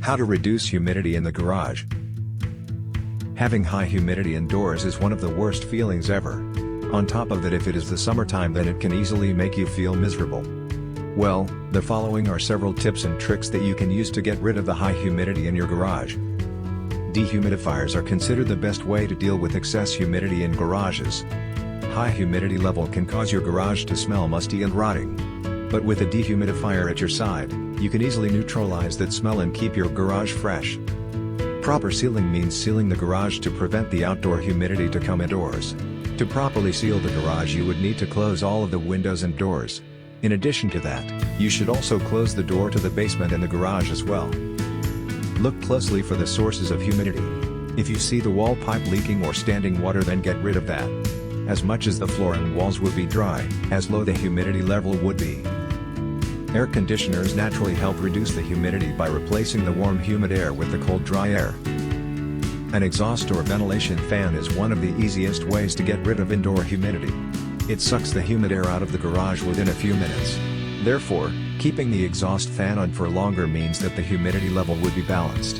How to reduce humidity in the garage. Having high humidity indoors is one of the worst feelings ever. On top of that, if it is the summertime, then it can easily make you feel miserable. Well, the following are several tips and tricks that you can use to get rid of the high humidity in your garage. Dehumidifiers are considered the best way to deal with excess humidity in garages. High humidity level can cause your garage to smell musty and rotting. But with a dehumidifier at your side, you can easily neutralize that smell and keep your garage fresh. Proper sealing means sealing the garage to prevent the outdoor humidity to come indoors. To properly seal the garage, you would need to close all of the windows and doors. In addition to that, you should also close the door to the basement and the garage as well. Look closely for the sources of humidity. If you see the wall pipe leaking or standing water, then get rid of that. As much as the floor and walls would be dry, as low the humidity level would be. Air conditioners naturally help reduce the humidity by replacing the warm humid air with the cold dry air. An exhaust or ventilation fan is one of the easiest ways to get rid of indoor humidity. It sucks the humid air out of the garage within a few minutes. Therefore, keeping the exhaust fan on for longer means that the humidity level would be balanced.